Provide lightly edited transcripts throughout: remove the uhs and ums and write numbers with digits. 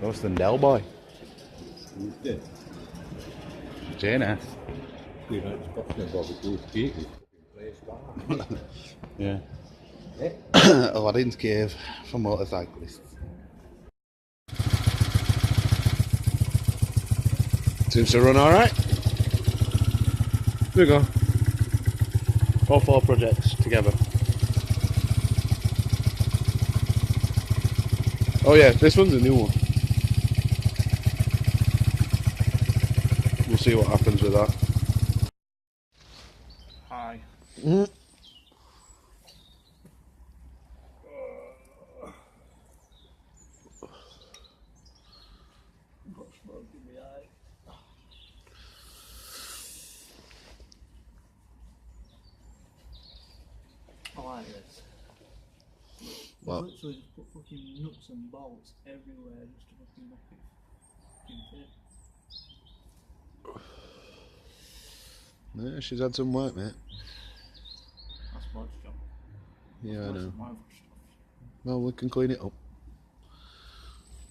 What's the Dell boy? Yeah. JNS. You know, it's got to involve it with Katie. Yeah. Aladdin's Cave for motorcyclists. Seems to run alright. There we go. All 4 projects together. Oh yeah, this one's a new one. We'll see what happens with that. Hi. I like this. What? Literally just put fucking nuts and bolts everywhere just to fucking make it fucking fit. Yeah, she's had some work, mate. That's Bod's job. Yeah, I That's know. my stuff. Well, we can clean it up.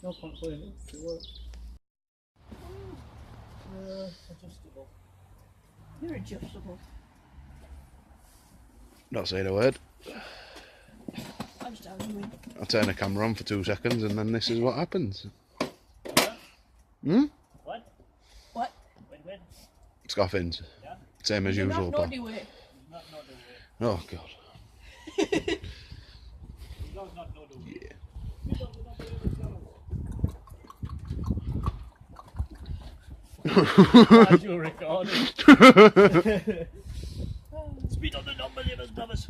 No point putting it to work. Adjustable. You're adjustable. Not saying a word. I'm just having a win. I'll turn the camera on for 2 seconds and then this is what happens. What? What? When? Scoffins. Yeah? Same as You're usual, not pal. naughty way. Not the way. Oh, God. Not the way. Yeah. As you're recording. Speed on the non-believers, brothers.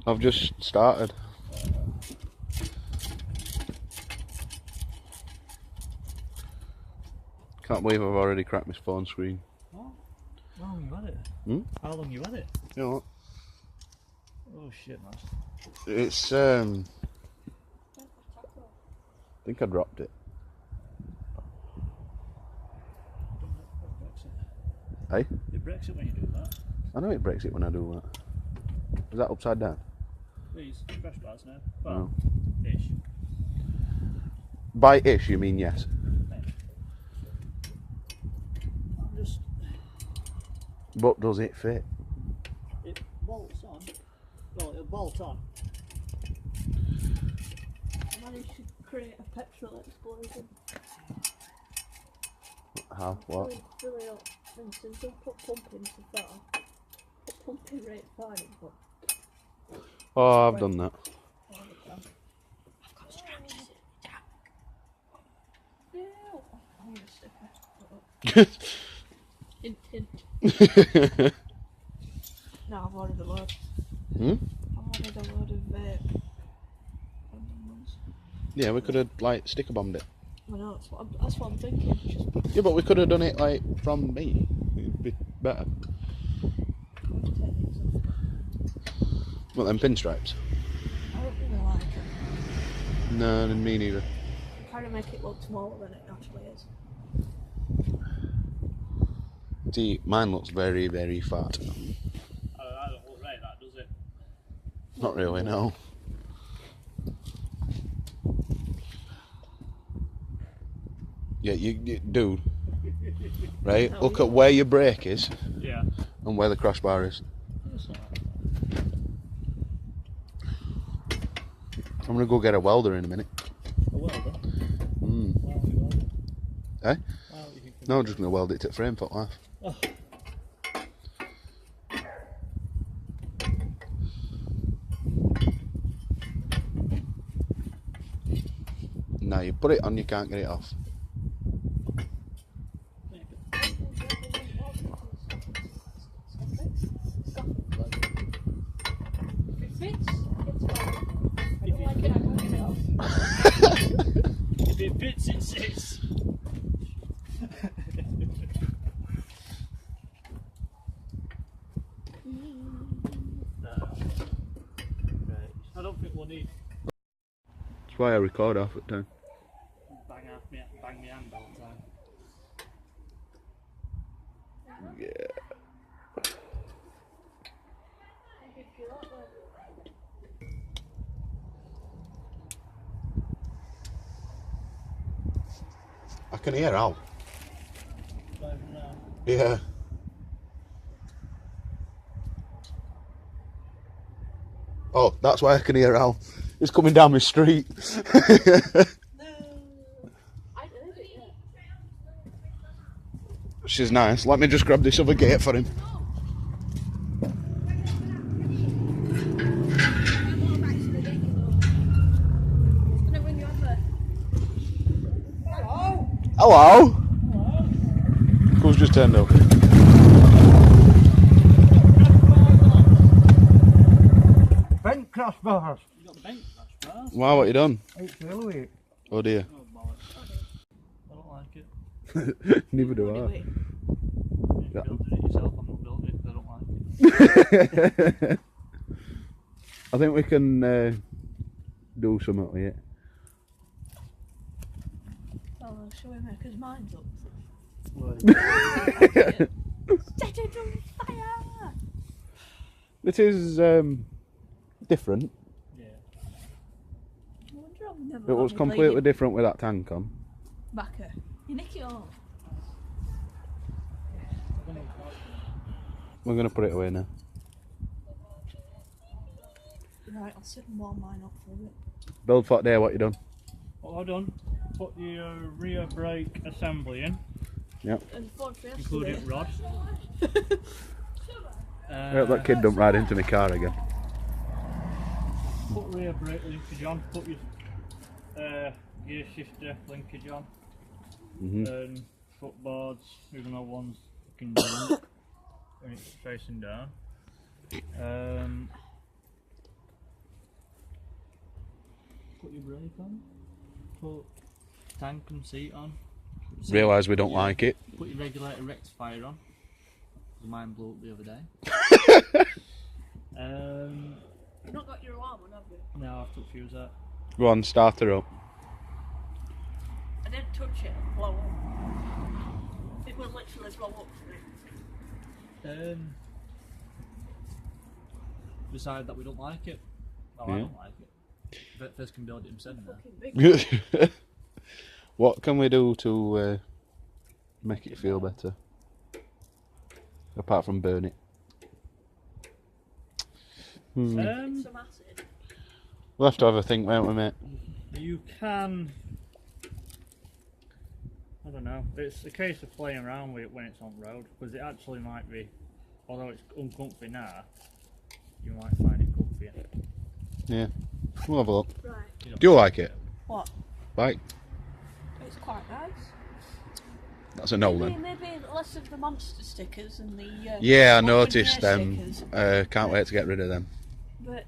I've just started. Can't believe I've already cracked my phone screen. What? How long you had it? Hmm? How long you had it? You know what? Oh shit, man. It's, I think I dropped it. Hey? It breaks it when you do that. I know it breaks it when I do that. Is that upside down? Please, fresh glass now. Well, No. ish. By ish, you mean yes? I'm just. But does it fit? It bolts on. Well, it'll bolt on. I managed to create a petrol explosion. How? What? Fill it up. For instance, don't put pumping so far. Put pumping rate fine, but Oh, I've done that. I've got scratches in the tank. No. I'm gonna stick it. Hint, hint. No, I've ordered a load. Hmm? I've ordered a load of ones. Yeah, we could have, like, sticker bombed it. I know, that's what I'm thinking. Just Yeah, but we could have done it, like, from me. It'd be better. techniques. Well, them pinstripes. I don't really like it. No, me neither. I'm trying to make it look smaller than it actually is. See, mine looks very, very fat. I don't look right, that does it? Not really, no. Yeah, you dude. Right, look at where your brake is. Yeah. And where the crossbar is. I'm gonna go get a welder in a minute. A welder? Mm. Why don't you weld it? Eh? Why don't you think No, I'm just gonna weld it to the frame for life. Oh. Now you put it on, you can't get it off. It fits. It's fine. I don't like it, I can't get it off. If it fits, it sits. Right. I don't think we'll need That's why I record half the time. bang my hand all the time. Yeah. I can hear Al. Driving now. Yeah. Oh, that's why I can hear Al. He's coming down my street. No. I heard it, yeah. She's nice. Let me just grab this other gate for him. Hello. Who's just turned up? Bent crossbars. You got the bank crash bars? Wow, what you done? It's really. Oh dear. Oh, bollocks. I don't like it. Neither do Anyway, You're building it yourself, I'm not building it because I don't like it. I. I think we can do something with it. oh, shall we make his mind up? Well, Set it on fire! It is different. yeah. I wonder how we never It got was any completely bleeding different with that tank on. backer. You nick it all. We're going to put it away now. Right, I'll sit and warm mine up for a bit. Build for there, what you done? What I've done, put the rear brake assembly in, And Ford Fiesta including there. rod. I hope that kid don't ride into my car again. Put rear brake linkage on, put your gear shifter linkage on, and footboards, even though one's fucking drunk and it's facing down. Put your brake on, put tank and seat on. Realise we don't like it. Put your regulator rectifier on. Mine blew up the other day. You've not got your alarm on, have you? No, I've took fuse out. Go on, start her up. I didn't touch it and blow up. It will literally blow up for me. Decide that we don't like it. Well, I don't like it. But first can build it himself now. Fucking big. What can we do to make it feel better? Apart from burn it. Some acid. We'll have to have a think, won't we, mate? You can. I don't know. It's a case of playing around with it when it's on road, because it actually might be, although it's uncomfy now, you might find it comfy. Yeah. We'll have a look. Right. Do you like it? What? Like? It's quite nice. That's a no then. Maybe less of the monster stickers and the. Yeah, I Mock noticed Veneer them. stickers. Can't wait to get rid of them. But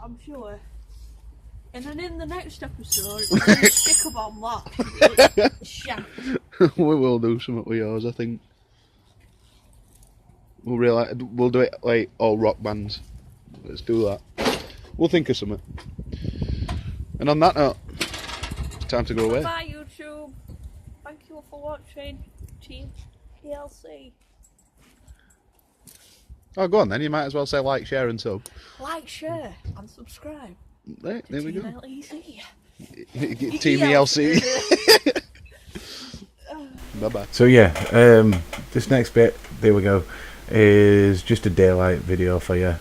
I'm sure. And then in the next episode, we're going to stick bomb that. Shaft. We will do something with yours, I think. We'll do it like all rock bands. Let's do that. We'll think of something. And on that note, it's time to go away. Bye YouTube. Thank you for watching. Team PLC. Oh, go on then. You might as well say like, share, and sub. Like, share, and subscribe. There we go. TLEC. Team ELC. Bye bye. So yeah, this next bit, there we go, is just a daylight video for you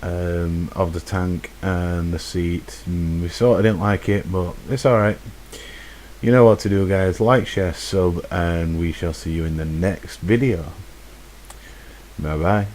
of the tank and the seat. We sort of didn't like it, but it's alright. You know what to do, guys. Like, share, sub, and we shall see you in the next video. Bye bye.